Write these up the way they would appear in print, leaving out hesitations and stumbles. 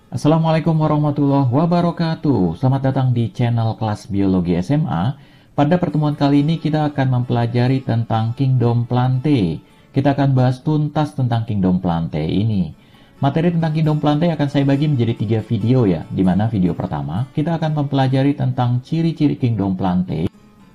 Assalamualaikum warahmatullahi wabarakatuh. Selamat datang di channel kelas biologi SMA. Pada pertemuan kali ini kita akan mempelajari tentang Kingdom Plantae. Kita akan bahas tuntas tentang Kingdom Plantae ini. Materi tentang Kingdom Plantae akan saya bagi menjadi 3 video ya. Di mana video pertama kita akan mempelajari tentang ciri-ciri Kingdom Plantae,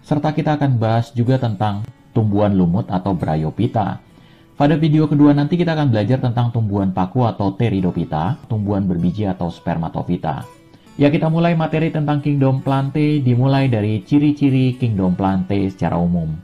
serta kita akan bahas juga tentang tumbuhan lumut atau Bryophyta. Pada video kedua nanti kita akan belajar tentang tumbuhan paku atau Pteridophyta, tumbuhan berbiji atau Spermatophyta. Ya, kita mulai materi tentang Kingdom Plantae dimulai dari ciri-ciri Kingdom Plantae secara umum.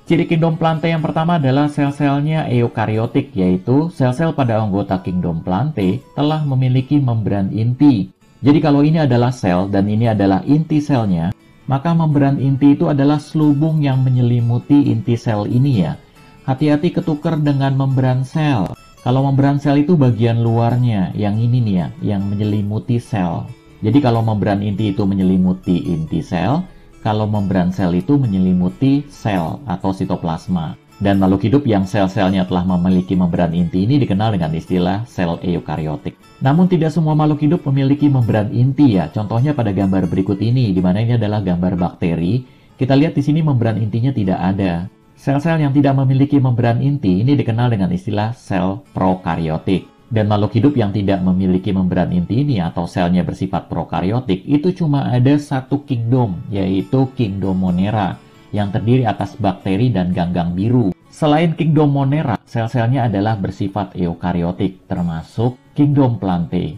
Ciri Kingdom Plantae yang pertama adalah sel-selnya eukariotik, yaitu sel-sel pada anggota Kingdom Plantae telah memiliki membran inti. Jadi kalau ini adalah sel dan ini adalah inti selnya, maka membran inti itu adalah selubung yang menyelimuti inti sel ini ya. Hati-hati ketukar dengan membran sel. Kalau membran sel itu bagian luarnya, yang ini nih ya, yang menyelimuti sel. Jadi kalau membran inti itu menyelimuti inti sel, kalau membran sel itu menyelimuti sel atau sitoplasma. Dan makhluk hidup yang sel-selnya telah memiliki membran inti ini dikenal dengan istilah sel eukariotik. Namun tidak semua makhluk hidup memiliki membran inti ya. Contohnya pada gambar berikut ini, di mana ini adalah gambar bakteri. Kita lihat di sini membran intinya tidak ada. Sel-sel yang tidak memiliki membran inti ini dikenal dengan istilah sel prokariotik. Dan makhluk hidup yang tidak memiliki membran inti ini atau selnya bersifat prokariotik itu cuma ada satu kingdom, yaitu Kingdom Monera, yang terdiri atas bakteri dan ganggang biru. Selain Kingdom Monera, sel-selnya adalah bersifat eukariotik, termasuk Kingdom Plantae.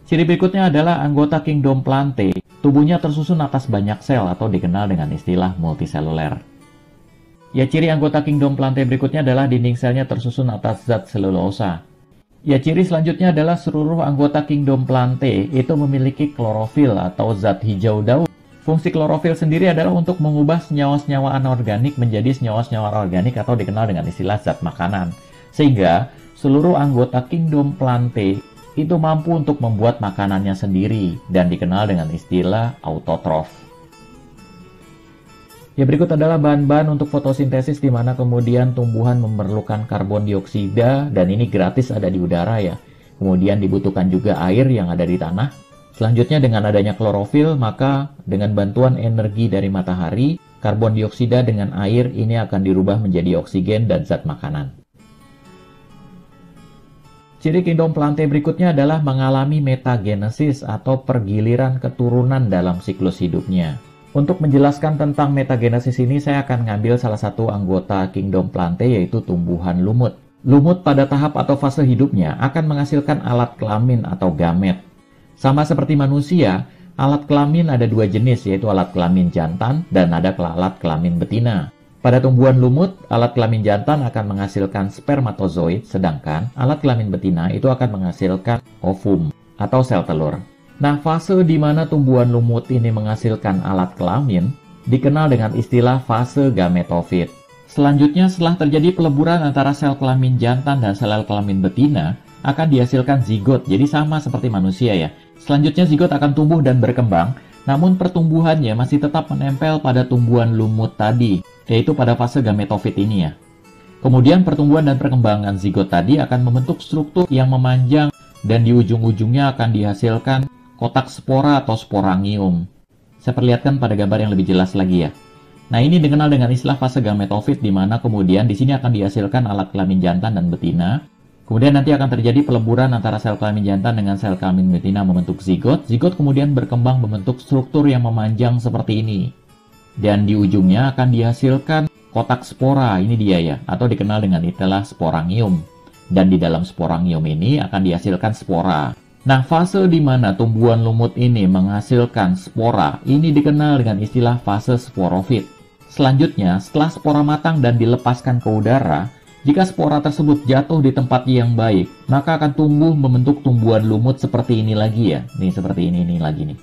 Ciri berikutnya adalah anggota Kingdom Plantae. Tubuhnya tersusun atas banyak sel atau dikenal dengan istilah multiseluler. Ya, ciri anggota Kingdom Plantae berikutnya adalah dinding selnya tersusun atas zat selulosa. Ya, ciri selanjutnya adalah seluruh anggota Kingdom Plantae itu memiliki klorofil atau zat hijau daun. Fungsi klorofil sendiri adalah untuk mengubah senyawa-senyawa anorganik menjadi senyawa-senyawa organik atau dikenal dengan istilah zat makanan. Sehingga seluruh anggota Kingdom Plantae itu mampu untuk membuat makanannya sendiri dan dikenal dengan istilah autotrof. Ya, berikut adalah bahan-bahan untuk fotosintesis di mana kemudian tumbuhan memerlukan karbon dioksida dan ini gratis ada di udara ya. Kemudian dibutuhkan juga air yang ada di tanah. Selanjutnya dengan adanya klorofil, maka dengan bantuan energi dari matahari, karbon dioksida dengan air ini akan dirubah menjadi oksigen dan zat makanan. Ciri Kingdom Plantae berikutnya adalah mengalami metagenesis atau pergiliran keturunan dalam siklus hidupnya. Untuk menjelaskan tentang metagenesis ini, saya akan ngambil salah satu anggota Kingdom Plantae yaitu tumbuhan lumut. Lumut pada tahap atau fase hidupnya akan menghasilkan alat kelamin atau gamet. Sama seperti manusia, alat kelamin ada 2 jenis yaitu alat kelamin jantan dan ada alat kelamin betina. Pada tumbuhan lumut, alat kelamin jantan akan menghasilkan spermatozoid, sedangkan alat kelamin betina itu akan menghasilkan ovum atau sel telur. Nah, fase di mana tumbuhan lumut ini menghasilkan alat kelamin dikenal dengan istilah fase gametofit. Selanjutnya, setelah terjadi peleburan antara sel kelamin jantan dan sel kelamin betina, akan dihasilkan zigot. Jadi sama seperti manusia ya. Selanjutnya zigot akan tumbuh dan berkembang, namun pertumbuhannya masih tetap menempel pada tumbuhan lumut tadi, yaitu pada fase gametofit ini ya. Kemudian pertumbuhan dan perkembangan zigot tadi akan membentuk struktur yang memanjang dan di ujung-ujungnya akan dihasilkan kotak spora atau sporangium. Saya perlihatkan pada gambar yang lebih jelas lagi ya. Nah, ini dikenal dengan istilah fase gametofit di mana kemudian di sini akan dihasilkan alat kelamin jantan dan betina. Kemudian nanti akan terjadi peleburan antara sel kelamin jantan dengan sel kelamin betina membentuk zigot. Zigot kemudian berkembang membentuk struktur yang memanjang seperti ini. Dan di ujungnya akan dihasilkan kotak spora, ini dia ya, atau dikenal dengan istilah sporangium. Dan di dalam sporangium ini akan dihasilkan spora. Nah, fase di mana tumbuhan lumut ini menghasilkan spora, ini dikenal dengan istilah fase sporofit. Selanjutnya, setelah spora matang dan dilepaskan ke udara, jika spora tersebut jatuh di tempat yang baik, maka akan tumbuh membentuk tumbuhan lumut seperti ini lagi ya. Nih, seperti ini lagi nih.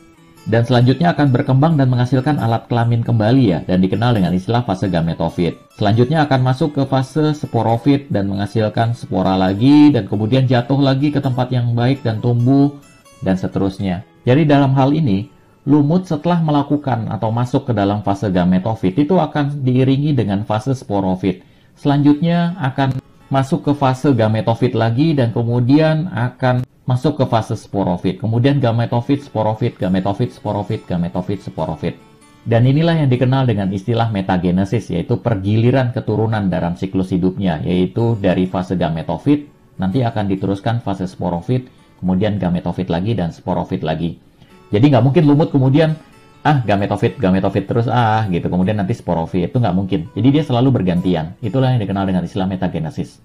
Dan selanjutnya akan berkembang dan menghasilkan alat kelamin kembali ya, dan dikenal dengan istilah fase gametofit. Selanjutnya akan masuk ke fase sporofit dan menghasilkan spora lagi, dan kemudian jatuh lagi ke tempat yang baik dan tumbuh, dan seterusnya. Jadi dalam hal ini, lumut setelah melakukan atau masuk ke dalam fase gametofit itu akan diiringi dengan fase sporofit. Selanjutnya akan masuk ke fase gametofit lagi, dan kemudian akan masuk ke fase sporofit. Kemudian gametofit, sporofit, gametofit, sporofit, gametofit, sporofit. Dan inilah yang dikenal dengan istilah metagenesis, yaitu pergiliran keturunan dalam siklus hidupnya, yaitu dari fase gametofit, nanti akan diteruskan fase sporofit, kemudian gametofit lagi, dan sporofit lagi. Jadi nggak mungkin lumut kemudian, gametofit terus, gitu, kemudian nanti sporofit. Itu nggak mungkin. Jadi dia selalu bergantian. Itulah yang dikenal dengan istilah metagenesis.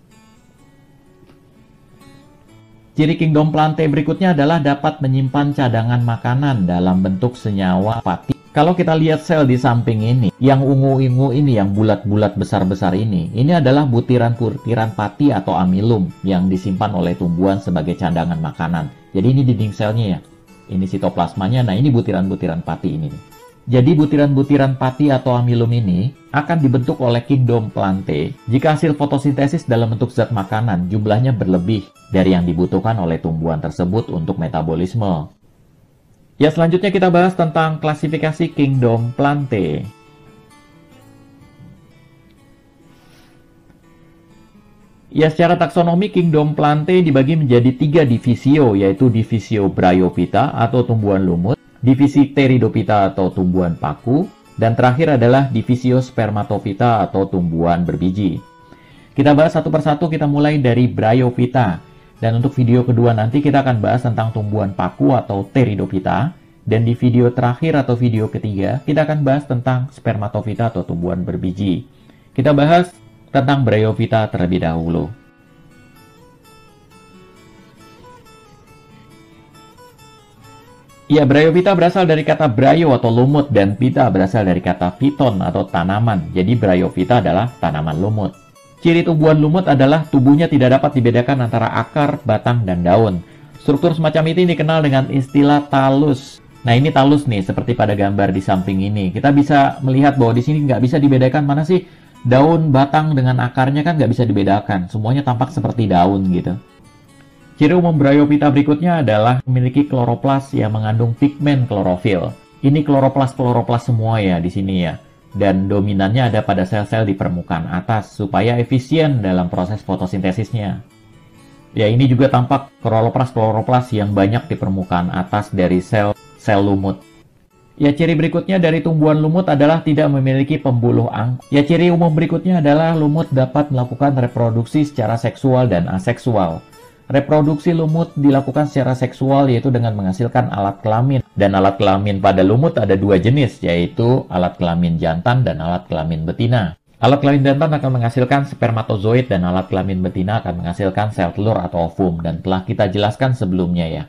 Ciri kingdom plantae berikutnya adalah dapat menyimpan cadangan makanan dalam bentuk senyawa pati. Kalau kita lihat sel di samping ini, yang ungu-ungu ini, yang bulat-bulat besar-besar ini adalah butiran-butiran pati atau amilum yang disimpan oleh tumbuhan sebagai cadangan makanan. Jadi ini dinding selnya ya. Ini sitoplasmanya, nah ini butiran-butiran pati ini. Jadi butiran-butiran pati atau amilum ini akan dibentuk oleh kingdom plantae jika hasil fotosintesis dalam bentuk zat makanan jumlahnya berlebih dari yang dibutuhkan oleh tumbuhan tersebut untuk metabolisme. Ya, selanjutnya kita bahas tentang klasifikasi kingdom plantae. Ya, secara taksonomi kingdom plantae dibagi menjadi 3 divisio, yaitu divisio Bryophyta atau tumbuhan lumut, divisi Pteridophyta atau tumbuhan paku, dan terakhir adalah divisio Spermatophyta atau tumbuhan berbiji. Kita bahas satu persatu, kita mulai dari Bryophyta. Dan untuk video kedua nanti kita akan bahas tentang tumbuhan paku atau Pteridophyta. Dan di video terakhir atau video ketiga, kita akan bahas tentang Spermatophyta atau tumbuhan berbiji. Kita bahas tentang Bryophyta terlebih dahulu. Ya, Bryophyta berasal dari kata bryo atau lumut, dan phyta berasal dari kata phyton atau tanaman. Jadi Bryophyta adalah tanaman lumut. Ciri tumbuhan lumut adalah tubuhnya tidak dapat dibedakan antara akar, batang, dan daun. Struktur semacam ini dikenal dengan istilah talus. Nah, ini talus nih, seperti pada gambar di samping ini. Kita bisa melihat bahwa di sini nggak bisa dibedakan mana sih daun, batang, dengan akarnya, kan nggak bisa dibedakan. Semuanya tampak seperti daun gitu. Ciri umum Bryophyta berikutnya adalah memiliki kloroplas yang mengandung pigmen klorofil. Ini kloroplas semua ya di sini ya. Dan dominannya ada pada sel-sel di permukaan atas supaya efisien dalam proses fotosintesisnya. Ya, ini juga tampak kloroplas yang banyak di permukaan atas dari sel lumut. Ya, ciri berikutnya dari tumbuhan lumut adalah tidak memiliki pembuluh angkut. Ya, ciri umum berikutnya adalah lumut dapat melakukan reproduksi secara seksual dan aseksual. Reproduksi lumut dilakukan secara seksual, yaitu dengan menghasilkan alat kelamin. Dan alat kelamin pada lumut ada 2 jenis, yaitu alat kelamin jantan dan alat kelamin betina. Alat kelamin jantan akan menghasilkan spermatozoid dan alat kelamin betina akan menghasilkan sel telur atau ovum, dan telah kita jelaskan sebelumnya ya.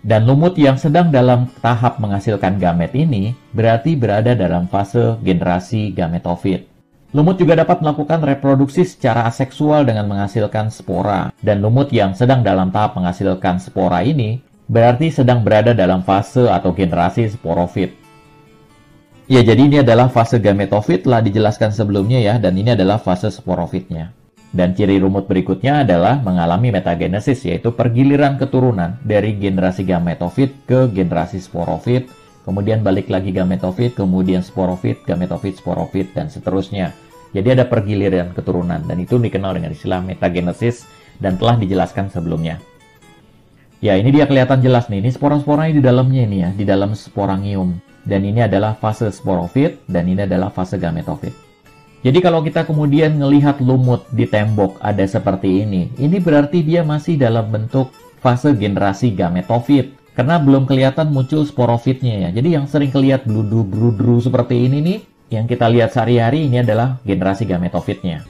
Dan lumut yang sedang dalam tahap menghasilkan gamet ini berarti berada dalam fase generasi gametofit. Lumut juga dapat melakukan reproduksi secara aseksual dengan menghasilkan spora. Dan lumut yang sedang dalam tahap menghasilkan spora ini berarti sedang berada dalam fase atau generasi sporofit. Ya, jadi ini adalah fase gametofit, telah dijelaskan sebelumnya ya, dan ini adalah fase sporofitnya. Dan ciri lumut berikutnya adalah mengalami metagenesis, yaitu pergiliran keturunan dari generasi gametofit ke generasi sporofit, kemudian balik lagi gametofit, kemudian sporofit, gametofit, sporofit, dan seterusnya. Jadi ada pergiliran keturunan, dan itu dikenal dengan istilah metagenesis dan telah dijelaskan sebelumnya. Ya, ini dia kelihatan jelas nih, ini spora-sporanya di dalamnya ini ya, di dalam sporangium. Dan ini adalah fase sporofit, dan ini adalah fase gametofit. Jadi kalau kita kemudian melihat lumut di tembok ada seperti ini berarti dia masih dalam bentuk fase generasi gametofit. Karena belum kelihatan muncul sporofitnya ya. Jadi yang sering kelihatan bludru seperti ini nih, yang kita lihat sehari-hari ini adalah generasi gametofitnya.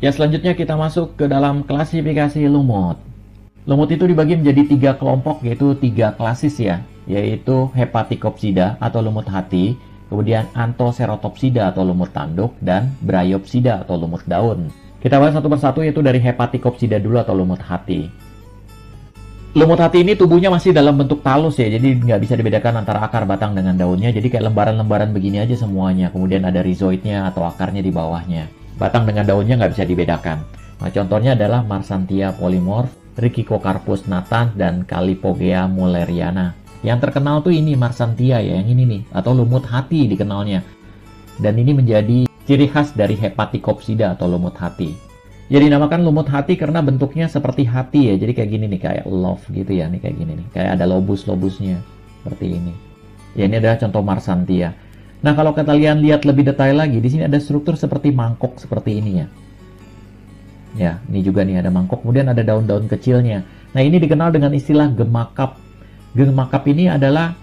Ya, selanjutnya kita masuk ke dalam klasifikasi lumut. Lumut itu dibagi menjadi 3 kelompok, yaitu 3 klasis ya, yaitu Hepaticopsida atau lumut hati, kemudian Anthoceratopsida atau lumut tanduk, dan Bryopsida atau lumut daun. Kita bahas satu persatu, yaitu dari Hepaticopsida dulu atau lumut hati. Lumut hati ini tubuhnya masih dalam bentuk talus ya, jadi nggak bisa dibedakan antara akar, batang, dengan daunnya. Jadi kayak lembaran-lembaran begini aja semuanya. Kemudian ada rhizoidnya atau akarnya di bawahnya. Batang dengan daunnya nggak bisa dibedakan. Nah, contohnya adalah Marsanthia polymorph, Ricicocarpus natans, dan Calipogea mulleriana. Yang terkenal tuh ini Marsanthia ya, yang ini nih, atau lumut hati dikenalnya. Dan ini menjadi ciri khas dari Hepaticopsida atau lumut hati. Ya dinamakan lumut hati karena bentuknya seperti hati ya. Jadi kayak gini nih, kayak love gitu ya. Nih kayak gini nih. Kayak ada lobus-lobusnya. Seperti ini. Ya ini adalah contoh Marsantia. Nah kalau kalian lihat lebih detail lagi, di sini ada struktur seperti mangkok seperti ini ya. Ya, ini juga nih ada mangkok. Kemudian ada daun-daun kecilnya. Nah ini dikenal dengan istilah gemakap. Gemakap ini adalah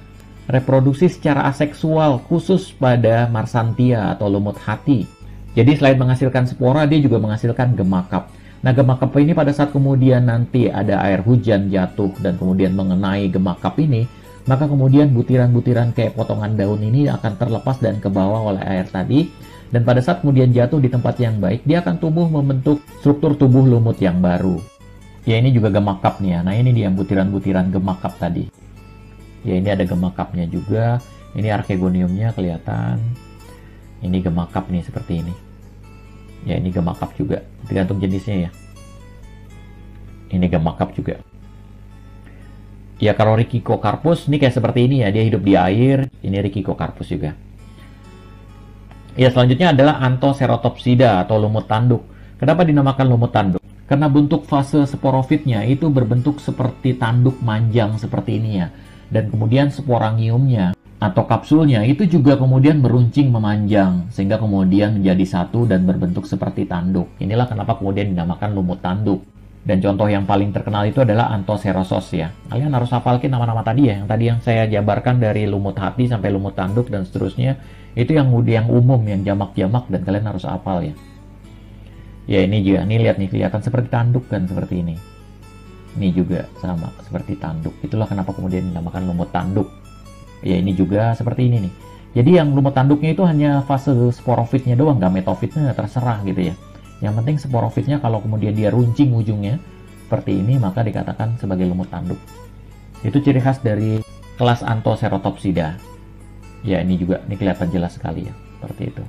reproduksi secara aseksual khusus pada Marsantia atau lumut hati. Jadi selain menghasilkan spora, dia juga menghasilkan gemakap. Nah, gemakap ini pada saat kemudian nanti ada air hujan jatuh dan kemudian mengenai gemakap ini, maka kemudian butiran-butiran kayak potongan daun ini akan terlepas dan ke bawah oleh air tadi. Dan pada saat kemudian jatuh di tempat yang baik, dia akan tumbuh membentuk struktur tubuh lumut yang baru. Ya, ini juga gemakapnya. Nah, ini dia butiran-butiran gemakap tadi. Ya, ini ada gemakapnya juga. Ini archegoniumnya kelihatan. Ini gemakap nih seperti ini. Ya ini gemakap juga. Tergantung jenisnya ya. Ini gemakap juga. Ya kalau Rhicicocarpus ini kayak seperti ini ya. Dia hidup di air. Ini Rhicicocarpus juga. Ya selanjutnya adalah Anthoceratopsida atau lumut tanduk. Kenapa dinamakan lumut tanduk? Karena bentuk fase sporofitnya itu berbentuk seperti tanduk manjang seperti ini ya. Dan kemudian sporangiumnya atau kapsulnya itu juga kemudian meruncing memanjang sehingga kemudian menjadi satu dan berbentuk seperti tanduk. Inilah kenapa kemudian dinamakan lumut tanduk. Dan contoh yang paling terkenal itu adalah Anthocerosos ya. Kalian harus hafalkan nama-nama tadi ya. Yang tadi yang saya jabarkan dari lumut hati sampai lumut tanduk dan seterusnya. Itu yang umum, yang jamak-jamak dan kalian harus hafal ya. Ya ini juga, ini lihat nih kelihatan seperti tanduk kan seperti ini. Ini juga sama seperti tanduk. Itulah kenapa kemudian dinamakan lumut tanduk. Ya ini juga seperti ini nih. Jadi yang lumut tanduknya itu hanya fase sporofitnya doang, nggak metofitnya terserah gitu ya. Yang penting sporofitnya kalau kemudian dia runcing ujungnya seperti ini maka dikatakan sebagai lumut tanduk. Itu ciri khas dari kelas Anthoceratopsida. Ya ini juga, ini kelihatan jelas sekali ya, seperti itu.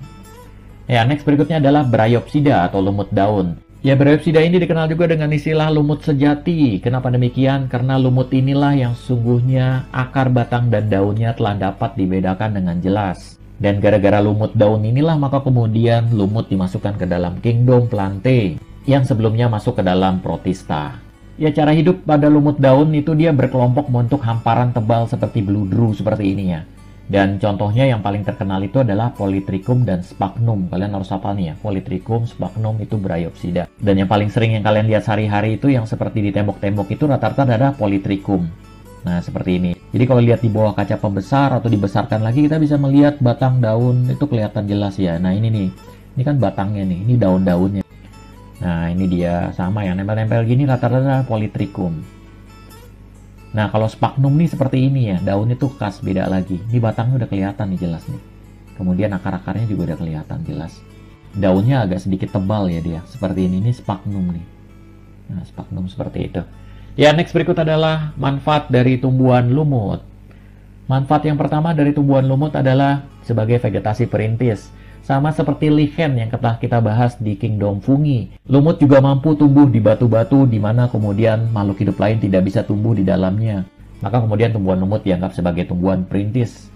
Ya next berikutnya adalah Bryopsida atau lumut daun. Ya, Bryopsida ini dikenal juga dengan istilah lumut sejati. Kenapa demikian? Karena lumut inilah yang sesungguhnya akar, batang, dan daunnya telah dapat dibedakan dengan jelas. Dan gara-gara lumut daun inilah maka kemudian lumut dimasukkan ke dalam kingdom Plantae yang sebelumnya masuk ke dalam Protista. Ya, cara hidup pada lumut daun itu dia berkelompok membentuk hamparan tebal seperti bludru seperti ini ya. Dan contohnya yang paling terkenal itu adalah Polytrichum dan Sphagnum. Kalian harus hafal nih ya, Polytrichum, Sphagnum itu Bryopsida. Dan yang paling sering yang kalian lihat sehari-hari itu yang seperti di tembok-tembok itu rata-rata adalah Polytrichum. Nah, seperti ini. Jadi kalau lihat di bawah kaca pembesar atau dibesarkan lagi, kita bisa melihat batang daun itu kelihatan jelas ya. Nah, ini nih. Ini kan batangnya nih, ini daun-daunnya. Nah, ini dia sama ya, nempel-nempel gini rata-rata Polytrichum. Nah, kalau Sphagnum nih seperti ini ya, daunnya tuh khas beda lagi. Ini batangnya udah kelihatan nih jelas nih. Kemudian akar-akarnya juga udah kelihatan jelas. Daunnya agak sedikit tebal ya dia, seperti ini Sphagnum nih. Nah, Sphagnum seperti itu. Ya, next berikut adalah manfaat dari tumbuhan lumut. Manfaat yang pertama dari tumbuhan lumut adalah sebagai vegetasi perintis. Sama seperti lichen yang telah kita bahas di Kingdom Fungi. Lumut juga mampu tumbuh di batu-batu di mana kemudian makhluk hidup lain tidak bisa tumbuh di dalamnya. Maka kemudian tumbuhan lumut dianggap sebagai tumbuhan perintis.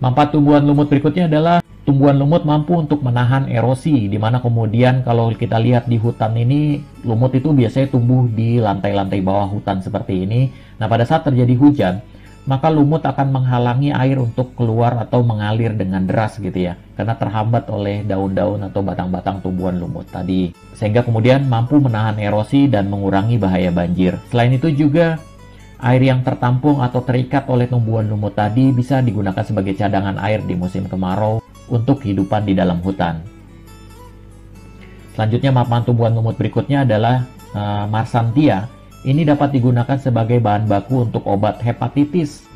Manfaat tumbuhan lumut berikutnya adalah tumbuhan lumut mampu untuk menahan erosi, di mana kemudian kalau kita lihat di hutan ini, lumut itu biasanya tumbuh di lantai-lantai bawah hutan seperti ini. Nah, pada saat terjadi hujan, maka lumut akan menghalangi air untuk keluar atau mengalir dengan deras gitu ya, karena terhambat oleh daun-daun atau batang-batang tumbuhan lumut tadi, sehingga kemudian mampu menahan erosi dan mengurangi bahaya banjir. Selain itu juga air yang tertampung atau terikat oleh tumbuhan lumut tadi bisa digunakan sebagai cadangan air di musim kemarau untuk kehidupan di dalam hutan. Selanjutnya manfaat tumbuhan lumut berikutnya adalah Marsantia. Ini dapat digunakan sebagai bahan baku untuk obat hepatitis.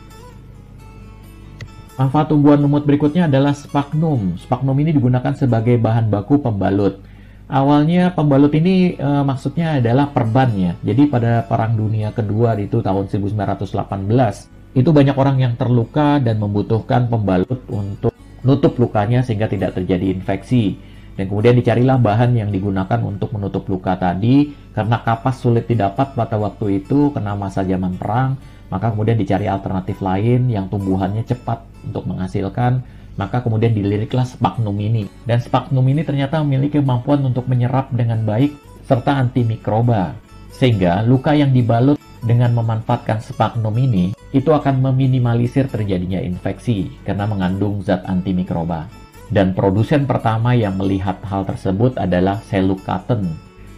Manfaat tumbuhan lumut berikutnya adalah Sphagnum. Sphagnum ini digunakan sebagai bahan baku pembalut. Awalnya pembalut ini maksudnya adalah perban ya. Jadi pada Perang Dunia Kedua itu tahun 1918, itu banyak orang yang terluka dan membutuhkan pembalut untuk nutup lukanya sehingga tidak terjadi infeksi. Dan kemudian dicarilah bahan yang digunakan untuk menutup luka tadi, karena kapas sulit didapat pada waktu itu kena masa zaman perang, maka kemudian dicari alternatif lain yang tumbuhannya cepat untuk menghasilkan, Maka kemudian diliriklah sphagnum ini. Dan sphagnum ini ternyata memiliki kemampuan untuk menyerap dengan baik serta antimikroba. Sehingga luka yang dibalut dengan memanfaatkan sphagnum ini, itu akan meminimalisir terjadinya infeksi karena mengandung zat antimikroba. Dan produsen pertama yang melihat hal tersebut adalah Seluk Cotton.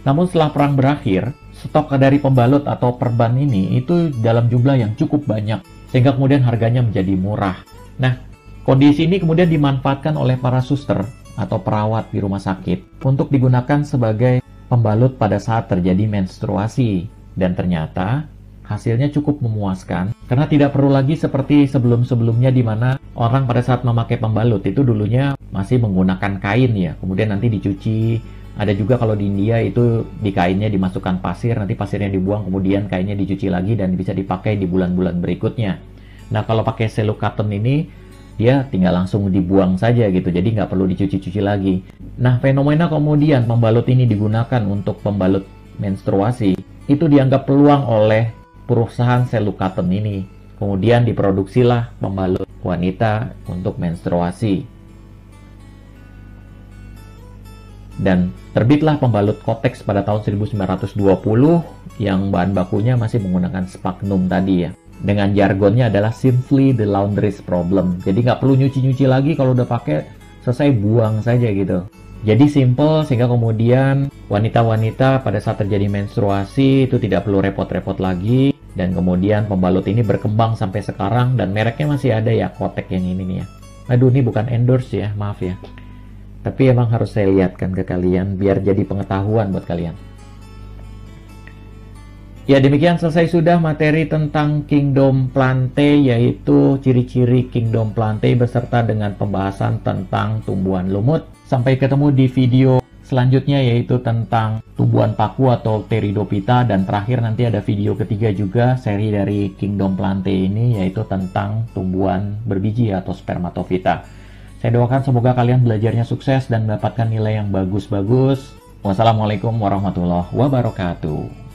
Namun setelah perang berakhir, stok dari pembalut atau perban ini itu dalam jumlah yang cukup banyak, sehingga kemudian harganya menjadi murah. Nah, kondisi ini kemudian dimanfaatkan oleh para suster atau perawat di rumah sakit untuk digunakan sebagai pembalut pada saat terjadi menstruasi. Dan ternyata hasilnya cukup memuaskan karena tidak perlu lagi seperti sebelum-sebelumnya di mana orang pada saat memakai pembalut itu dulunya masih menggunakan kain ya, kemudian nanti dicuci. Ada juga kalau di India itu di kainnya dimasukkan pasir, nanti pasirnya dibuang, kemudian kainnya dicuci lagi dan bisa dipakai di bulan-bulan berikutnya. Nah, kalau pakai Seluk Cotton ini dia tinggal langsung dibuang saja gitu, jadi nggak perlu dicuci-cuci lagi. Nah, fenomena kemudian pembalut ini digunakan untuk pembalut menstruasi itu dianggap peluang oleh perusahaan Seluk Cotton ini. Kemudian diproduksilah pembalut wanita untuk menstruasi. Dan terbitlah pembalut Kotex pada tahun 1920 yang bahan bakunya masih menggunakan sphagnum tadi ya. Dengan jargonnya adalah simply the laundry's problem. Jadi nggak perlu nyuci-nyuci lagi, kalau udah pakai selesai buang saja gitu. Jadi simple sehingga kemudian wanita-wanita pada saat terjadi menstruasi itu tidak perlu repot-repot lagi. Dan kemudian pembalut ini berkembang sampai sekarang dan mereknya masih ada ya, Kotex yang ini nih ya. Aduh, ini bukan endorse ya, maaf ya. Tapi emang harus saya lihatkan ke kalian biar jadi pengetahuan buat kalian. Ya, demikian selesai sudah materi tentang Kingdom Plantae, yaitu ciri-ciri Kingdom Plantae beserta dengan pembahasan tentang tumbuhan lumut. Sampai ketemu di video selanjutnya, yaitu tentang tumbuhan paku atau Pteridophyta, dan terakhir nanti ada video ketiga juga seri dari Kingdom Plantae ini, yaitu tentang tumbuhan berbiji atau Spermatophyta. Saya doakan semoga kalian belajarnya sukses dan mendapatkan nilai yang bagus-bagus. Wassalamualaikum warahmatullahi wabarakatuh.